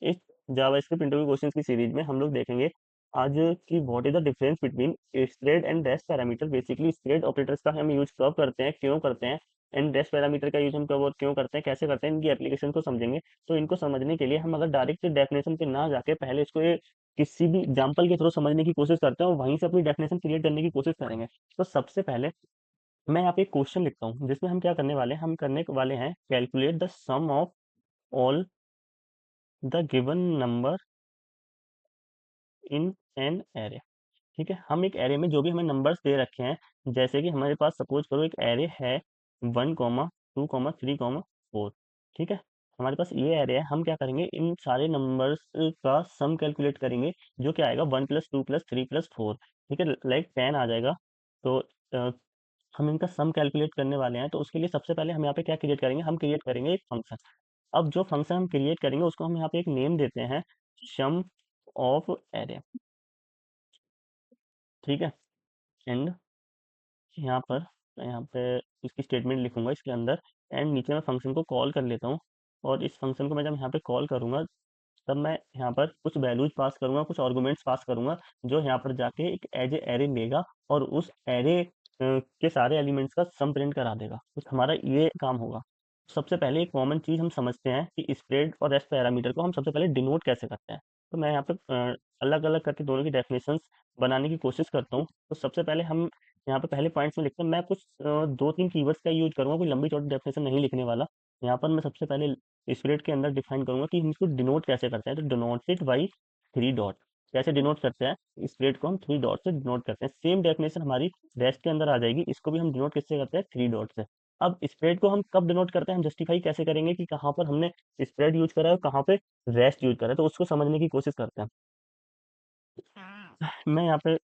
इस JavaScript interview questions की series में हम लोग देखेंगे आज कि what is the difference between spread and rest parameter. Basically spread operators का हम यूज कब करते हैं, क्यों करते हैं, एंड रेस्ट पैरामीटर का यूज हम कब और क्यों करते हैं, कैसे करते हैं, इनकी एप्लीकेशन को समझेंगे। तो इनको समझने के लिए हम अगर डायरेक्ट डेफिनेशन पे ना जाके पहले इसको किसी भी एग्जाम्पल के थ्रू समझने की कोशिश करते हैं और वहीं से अपनी डेफिनेशन क्रिएट करने की कोशिश करेंगे। तो सबसे पहले मैं यहाँ पे एक क्वेश्चन लिखता हूँ जिसमें हम क्या करने वाले हैं, हम करने वाले हैं calculate the sum of all the given number in an array. ठीक है, हम एक एरे में जो भी हमें नंबर्स दे रखे हैं, जैसे कि हमारे पास सपोज करो एक एरे है 1, 2, 3, 4। ठीक है, हमारे पास ये एरे है। हम क्या करेंगे, इन सारे नंबर्स का सम कैलकुलेट करेंगे, जो क्या आएगा 1 + 2 + 3 + 4। ठीक है, लाइक 10 आ जाएगा। तो अ, हम इनका सम कैलकुलेट करने वाले हैं। तो उसके लिए सबसे पहले हम यहाँ पे क्या क्रिएट करेंगे, हम क्रिएट करेंगे एक फंक्शन। अब जो फंक्शन हम क्रिएट करेंगे उसको हम यहाँ पे एक नेम देते हैं, सम ऑफ एरे। ठीक है, एंड यहाँ पर मैं यहाँ पे इसकी स्टेटमेंट लिखूंगा इसके अंदर, एंड नीचे मैं फंक्शन को कॉल कर लेता हूँ। और इस फंक्शन को मैं जब यहाँ पे कॉल करूँगा, तब मैं यहाँ पर कुछ वैल्यूज पास करूँगा, कुछ आर्गुमेंट्स पास करूँगा, जो यहाँ पर जाके एक एज ए एरे लेगा और उस एरे के सारे एलिमेंट्स का सम प्रिंट करा देगा। तो हमारा ये काम होगा। सबसे पहले एक कॉमन चीज़ हम समझते हैं कि स्प्रेड और रेस्ट पैरामीटर को हम सबसे पहले डिनोट कैसे करते हैं। तो मैं यहाँ पे अलग अलग करके दोनों की डेफिनेशंस बनाने की कोशिश करता हूँ। तो सबसे पहले हम यहाँ पे पहले पॉइंट्स में लिखते हैं। मैं कुछ 2-3 कीवर्ड्स का यूज करूँगा, कोई लंबी चौड़ी डेफिनेशन नहीं लिखने वाला। यहाँ पर मैं सबसे पहले स्प्रेड के अंदर डिफाइन करूंगा कि हम इसको डिनोट कैसे करते हैं। तो डिनोटेड बाई 3 डॉट। कैसे डिनोट करते हैं, स्प्रेड को हम 3 डॉट से डिनोट करते हैं। सेम डेफिनेशन हमारी रेस्ट के अंदर आ जाएगी। इसको भी हम डिनोट किससे करते हैं, 3 डॉट से। अब स्प्रेड को हम कब डिनोट करते हैं, हम जस्टिफाई कैसे करेंगे कि कहाँ पर हमने स्प्रेड यूज करा है और कहाँ पे रेस्ट यूज करा है, तो उसको समझने की कोशिश करते हैं। मैं यहाँ पे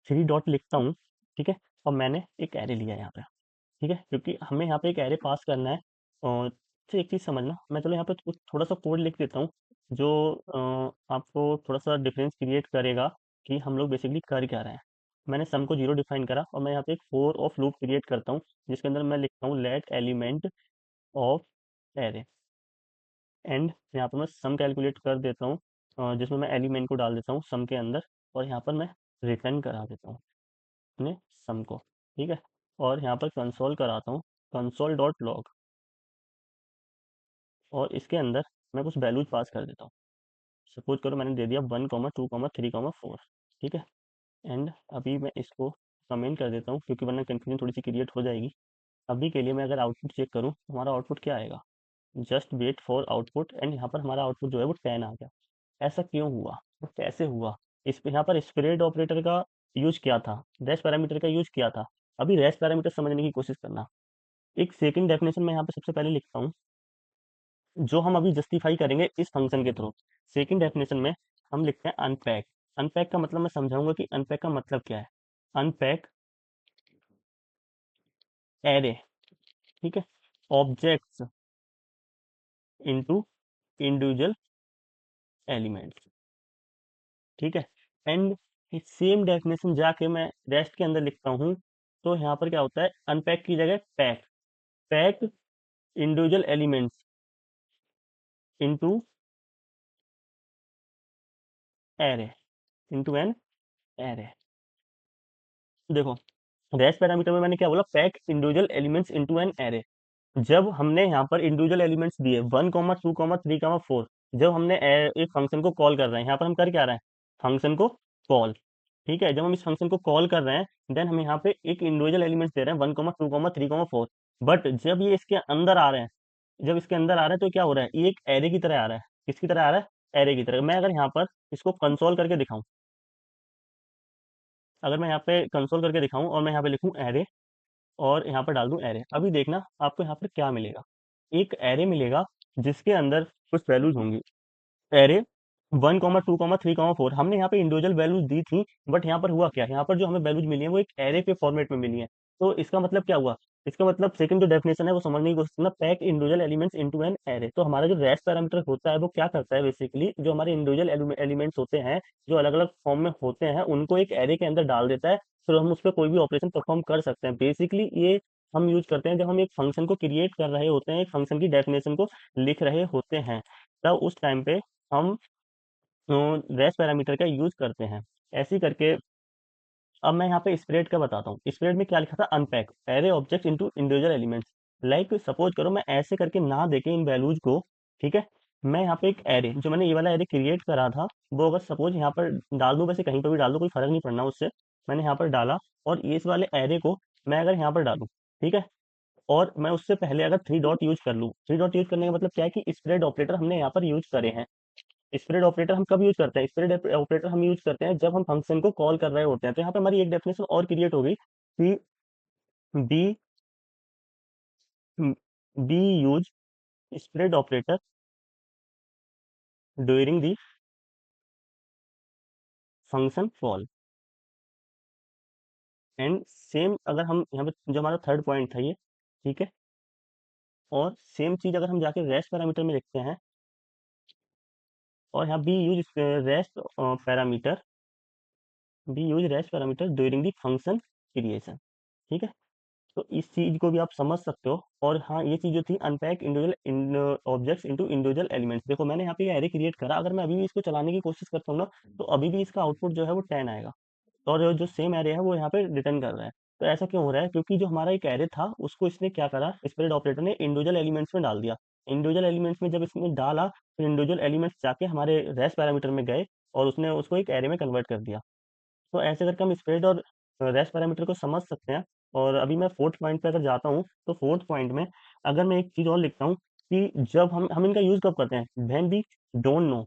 3 डॉट लिखता हूँ। ठीक है, और मैंने एक एरे लिया है यहाँ पे। ठीक है, क्योंकि हमें यहाँ पे एक एरे पास करना है। और तो एक चीज़ समझना, मैं चलो यहाँ पे कुछ थोड़ा सा कोड लिख देता हूँ, जो आपको थोड़ा सा डिफरेंस क्रिएट करेगा कि हम लोग बेसिकली कर क्या रहे हैं। मैंने सम को 0 डिफाइन करा और मैं यहाँ पे एक फोर ऑफ लूप क्रिएट करता हूँ, जिसके अंदर मैं लिखता हूँ let element of array. And यहाँ पर मैं सम कैलकुलेट कर देता हूँ, जिसमें मैं एलिमेंट को डाल देता हूँ सम के अंदर, और यहाँ पर मैं रिटर्न करा देता हूँ अपने सम को। ठीक है, और यहाँ पर कंसोल कराता हूँ, कंसोल डॉट लॉग। और इसके अंदर मैं कुछ वैल्यूज पास कर देता हूँ। सपोज करो मैंने दे दिया 1, 2, 3, 4। ठीक है, एंड अभी मैं इसको कमेंट कर देता हूँ, क्योंकि वरना कंफ्यूजन थोड़ी सी क्रिएट हो जाएगी। अभी के लिए मैं अगर आउटपुट चेक करूँ तो हमारा आउटपुट क्या आएगा, just wait for output. And यहाँ पर हमारा आउटपुट जो है वो 10 आ गया। ऐसा क्यों हुआ, वो कैसे हुआ, इस यहाँ पर स्प्रेड ऑपरेटर का यूज किया था, रेस्ट पैरामीटर का यूज किया था। अभी रेस्ट पैरामीटर समझने की कोशिश करना। एक सेकंड डेफिनेशन मैं यहाँ पे सबसे पहले लिखता हूँ, जो हम अभी जस्टिफाई करेंगे इस फंक्शन के थ्रू। सेकंड डेफिनेशन में हम लिखते हैं अनपैक। अनपैक का मतलब मैं समझाऊंगा कि अनपैक का मतलब क्या है। अनपैक एरे, ठीक है, ऑब्जेक्ट्स इनटू इंडिविजुअल एलिमेंट्स। ठीक है, एंड सेम डेफिनेशन जाके मैं रेस्ट के अंदर लिखता हूँ। तो यहाँ पर क्या होता है, अनपैक की जगह pack. Pack individual elements into array, into an array. देखो, रेस्ट पैरामीटर में मैंने क्या बोला, pack individual elements into an array. जब हमने यहाँ पर इंडिविजुअल एलिमेंट्स दिए 1, 2, 3, 4, जब हमने एक फंक्शन को कॉल कर रहे हैं, यहाँ पर हम कर क्या रहे हैं, फंक्शन को कॉल। ठीक है, जब हम इस फंक्शन को कॉल कर रहे हैं, देन हम यहाँ पे एक इंडिविजुअल एलिमेंट्स दे रहे हैं 1, 2, 3, 4। बट जब ये इसके अंदर आ रहे हैं, जब इसके अंदर आ रहे हैं तो क्या हो रहा है, ये एक एरे की तरह आ रहा है। किसकी तरह आ रहा है, एरे की तरह। मैं अगर यहाँ पर इसको कंसोल करके दिखाऊं, अगर मैं यहाँ पे कंसोल करके दिखाऊं और मैं यहाँ पे लिखूं एरे, और यहाँ पर डाल दूं एरे, अभी देखना आपको यहाँ पर क्या मिलेगा। एक एरे मिलेगा जिसके अंदर कुछ वैल्यूज होंगी। एरे 1, 2, 3, 4 हमने यहाँ पे इंडिविजुअल वैल्यूज दी थी, बट यहाँ पर हुआ क्या, यहाँ पर जो हमें वैल्यूज मिली है वो एक एरे के फॉर्मेट में मिली है। तो इसका मतलब क्या हुआ, इसका मतलब सेकंड जो डेफिनेशन है वो समझने की कोशिश करना, pack individual elements into an array. तो हमारा जो रेस्ट पैरामीटर होता है वो क्या करता है, बेसिकली जो हमारे इंडिविजुअल एलिमेंट्स होते हैं, जो अलग अलग फॉर्म में होते हैं, उनको एक एरे के अंदर डाल देता है। फिर हम उस पर कोई भी ऑपरेशन परफॉर्म कर सकते हैं। बेसिकली ये हम यूज करते हैं जब हम एक फंक्शन को क्रिएट कर रहे होते हैं, एक फंक्शन की डेफिनेशन को लिख रहे होते हैं। तब उस टाइम पे हम रेस्ट पैरामीटर का यूज करते हैं। ऐसे ही करके अब मैं यहाँ पे स्प्रेड का बताता हूँ। स्प्रेड में क्या लिखा था, unpack array object into individual elements. Like suppose करो मैं ऐसे करके ना देके इन वैल्यूज को, ठीक है, मैं यहाँ पे एक एरे, जो मैंने ये वाला एरे क्रिएट करा था, वो अगर सपोज यहाँ पर डाल दूँ, वैसे कहीं पर भी डाल दूँ कोई फर्क नहीं पड़ना उससे, मैंने यहाँ पर डाला, और ये इस वाले एरे को मैं अगर यहाँ पर डालूँ, ठीक है, और मैं उससे पहले अगर थ्री डॉट यूज कर लूँ, थ्री डॉट यूज करने का मतलब क्या है कि स्प्रेड ऑपरेटर हमने यहाँ पर यूज करे हैं। स्प्रेड ऑपरेटर हम कब यूज करते हैं, स्प्रेड ऑपरेटर हम यूज करते हैं जब हम फंक्शन को कॉल कर रहे होते हैं। तो यहाँ पे हमारी एक डेफिनेशन और क्रिएट हो गई कि be be use spread operator during the function call. And same अगर हम यहाँ पे जो हमारा थर्ड पॉइंट था ये, ठीक है, और सेम चीज अगर हम जाके रेस्ट पैरामीटर में लिखते हैं, और यहाँ B use rest parameter, B use rest parameter during the function creation, ठीक है। तो इस चीज को भी आप समझ सकते हो। और हाँ, ये चीज जो थी unpack individual objects into individual elements, देखो मैंने यहाँ पे एरे क्रिएट करा, अगर मैं अभी भी इसको चलाने की कोशिश करता हूँ ना, तो अभी भी इसका आउटपुट जो है वो 10 आएगा, और जो सेम एरे है वो यहाँ पे रिटर्न कर रहा है। तो ऐसा क्यों हो रहा है, क्योंकि जो हमारा एक एरे था उसको इसने क्या करा, स्प्रेड ऑपरेटर ने इंडिविजुअल एलिमेंट्स में डाल दिया। इंडिविजुअल एलिमेंट्स में जब इसने डाला, फिर इंडिविजुअल एलिमेंट्स जाके हमारे रेस्ट पैरामीटर में गए, और उसने उसको एक एरे में कन्वर्ट कर दिया। तो ऐसे करके हम स्प्रेड और रेस्ट पैरामीटर को समझ सकते हैं। और अभी मैं फोर्थ पॉइंट पे अगर जाता हूँ, तो फोर्थ पॉइंट में अगर मैं एक चीज और लिखता हूँ कि जब हम इनका यूज कब करते हैं, when we don't know,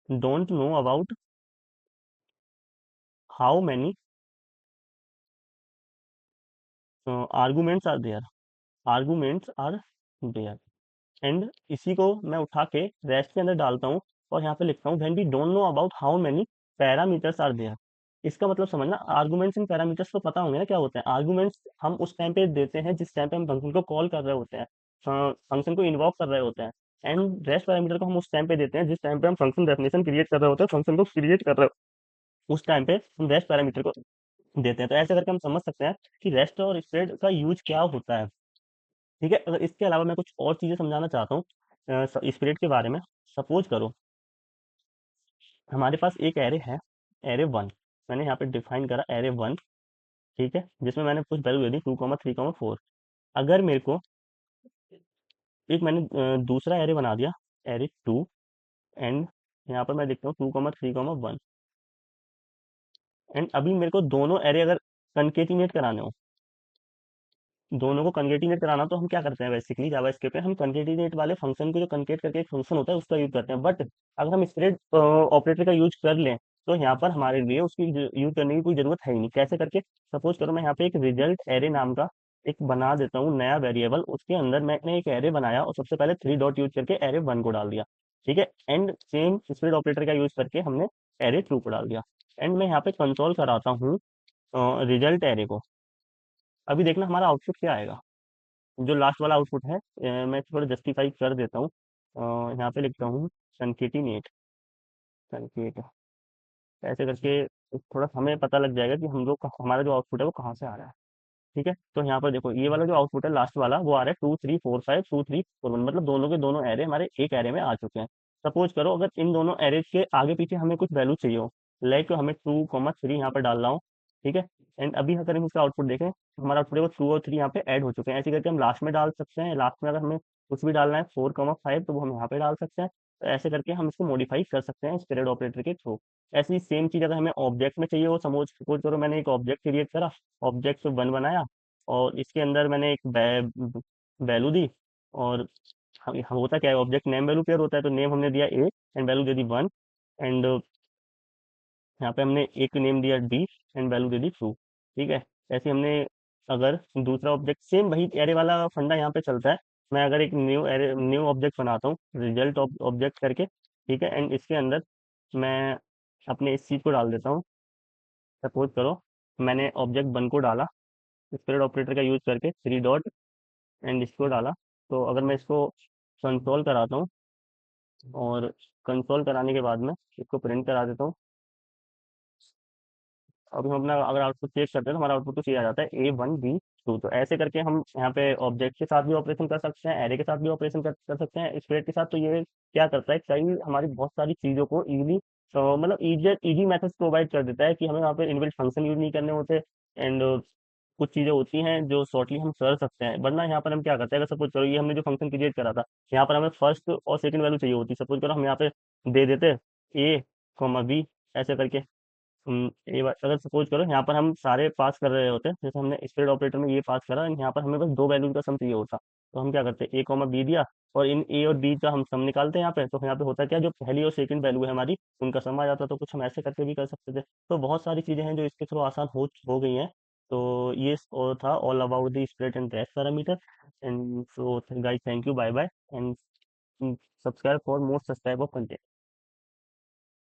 don't know about how many arguments are there, arguments are there. And इसी को मैं उठा के रेस्ट के अंदर डालता हूँ, और यहाँ पे लिखता हूँ when we don't know about how many parameters are there. इसका मतलब समझना, आर्गुमेंट्स एंड पैरामीटर्स तो पता होंगे ना क्या होते हैं। आर्गुमेंट्स हम उस टाइम पे देते हैं जिस टाइम पे हम फंक्शन को कॉल कर रहे होते हैं, फंक्शन को इन्वॉक कर रहे होते हैं। एंड रेस्ट पैरामीटर को हम उस टाइम पे देते हैं जिस टाइम पे हम फंक्शन डेफिनेशन क्रिएट कर रहे होते हैं, फंक्शन को क्रिएट कर रहे हो, उस टाइम पे हम रेस्ट पैरामीटर को देते हैं। तो ऐसे करके हम समझ सकते हैं कि रेस्ट और स्प्रेड का यूज क्या होता है, ठीक है। अगर इसके अलावा मैं कुछ और चीजें समझाना चाहता हूँ स्प्रेड के बारे में। सपोज करो हमारे पास एक एरे है, एरे वन, मैंने यहाँ पे डिफाइन करा एरे वन, ठीक है, जिसमें मैंने कुछ वैल्यू दे दी 2, 3, 4। अगर मेरे को एक मैंने दूसरा एरे बना दिया, एरे टू, एंड यहाँ पर मैं देखता हूँ 2, 3, 1, एंड अभी मेरे को दोनों एरे अगर कंकेटिनेट कराने हो, दोनों को कंकेटिनेट कराना, तो हम क्या करते हैं बेसिकली जावास्क्रिप्ट में, हम कंकेटिनेट वाले फंक्शन को, जो कंकेट करके एक फंक्शन होता है, उसका यूज करते हैं। बट अगर हम स्प्रेड ऑपरेटर का यूज कर लें, तो यहाँ पर हमारे लिए उसकी यूज करने की कोई जरूरत है ही नहीं। कैसे करके, सपोज करो मैं यहाँ पे एक रिजल्ट एरे नाम का एक बना देता हूँ नया वेरिएबल, उसके अंदर मैंने एक एरे बनाया, और सबसे पहले थ्री डॉट यूज करके एरे वन को डाल दिया, ठीक है। एंड सेम स्प्रेड ऑपरेटर का यूज करके हमने एरे टू को डाल दिया। एंड मैं यहाँ पे कंसोल कराता हूँ रिजल्ट एरे को। अभी देखना हमारा आउटपुट क्या आएगा, जो लास्ट वाला आउटपुट है। मैं थोड़ा जस्टिफाई कर देता हूँ। यहाँ पे लिखता हूँ कंकेटिनेट, कंकेट, ऐसे करके थोड़ा हमें पता लग जाएगा कि हम लोग हमारा जो आउटपुट है वो कहाँ से आ रहा है, ठीक है। तो यहाँ पर देखो ये वाला जो आउटपुट है लास्ट वाला, वो आ रहा है 2, 3, 4, 5, 2, 3, 4, 1, मतलब दोनों के दोनों एरे हमारे एक एरे में आ चुके हैं। सपोज करो अगर इन दोनों एरे के आगे पीछे हमें कुछ वैल्यू चाहिए हो, लाइक हमें 2, 3 यहाँ पर डाल रहा हूँ, ठीक है। एंड अभी अगर हम इसका आउटपुट देखें, तो हमारा आउटपुट वो 2 और 3 यहाँ पे ऐड हो चुके हैं। ऐसे करके हम लास्ट में डाल सकते हैं, लास्ट में अगर हमें कुछ भी डालना है 4, 5, तो वो हम यहाँ पे डाल सकते हैं। तो ऐसे करके हम इसको मॉडिफाई कर सकते हैं स्प्रेड ऑपरेटर के थ्रू। ऐसी सेम चीज़ अगर हमें ऑब्जेक्ट में चाहिए हो, सपोज करो मैंने एक ऑब्जेक्ट क्रिएट करा, ऑब्जेक्ट वन बनाया, और इसके अंदर मैंने एक वैल्यू दी, और होता क्या है, ऑब्जेक्ट नेम वैल्यू पेयर होता है, तो नेम हमने दिया ए, एंड वैल्यू दे दी वन। एंड यहाँ पे हमने एक नेम दिया डी, एंड वैल्यू दे दी ट्रू, ठीक है। ऐसे हमने अगर दूसरा ऑब्जेक्ट, सेम वही एरे वाला फंडा यहाँ पे चलता है। मैं अगर एक न्यू एरे, न्यू ऑब्जेक्ट बनाता हूँ रिजल्ट ऑब्जेक्ट करके, ठीक है, एंड इसके अंदर मैं अपने इस चीज़ को डाल देता हूँ। सपोज करो मैंने ऑब्जेक्ट वन को डाला, स्प्रेड ऑपरेटर का यूज करके थ्री डॉट, एंड इसको डाला। तो अगर मैं इसको कंसोल कराता हूँ, और कंसोल कराने के बाद में इसको प्रिंट करा देता हूँ, अभी हम अपना अगर आउटपुट चेक करते हैं, तो हमारा आउटपुट तो सही आ जाता है A1B थ्रू। तो ऐसे करके हम यहाँ पे ऑब्जेक्ट के साथ भी ऑपरेशन कर सकते हैं, एरे के साथ भी ऑपरेशन कर सकते हैं, स्प्रेड के साथ। तो ये क्या करता है, कई हमारी बहुत सारी चीज़ों को इजीली, मतलब इजी मेथड्स प्रोवाइड कर देता है कि हमें वहाँ पे इनबिल्ट फंक्शन यूज नहीं करने होते। एंड कुछ चीज़ें होती हैं जो शॉर्टली हम कर सकते हैं, वरना यहाँ पर हम क्या करते हैं, अगर सपोज करो ये हमने जो फंक्शन क्रिएट करा था, यहाँ पर हमें फर्स्ट और सेकंड वैल्यू चाहिए होती, सपोज करो हम यहाँ पे दे देते ए कॉमा बी ऐसे करके। ये बात अगर सपोज करो यहाँ पर हम सारे पास कर रहे होते, जैसे हमने स्प्लिट ऑपरेटर में ये पास करा, यहाँ पर हमें बस दो वैल्यूज का सम चाहिए होता, तो हम क्या करते हैं, ए कॉमा बी दिया और इन ए और बी का हम सम निकालते हैं यहाँ पे। तो यहाँ पे होता क्या, जो पहली और सेकंड वैल्यू है हमारी, उनका सम आ जाता। तो कुछ हम ऐसे करके भी कर सकते थे। तो बहुत सारी चीज़ें हैं जो इसके थ्रू आसान हो गई हैं। तो ये और था all about the spread and ट्रैश parameter. And so guys, thank you, bye bye, and subscribe for more such type of content.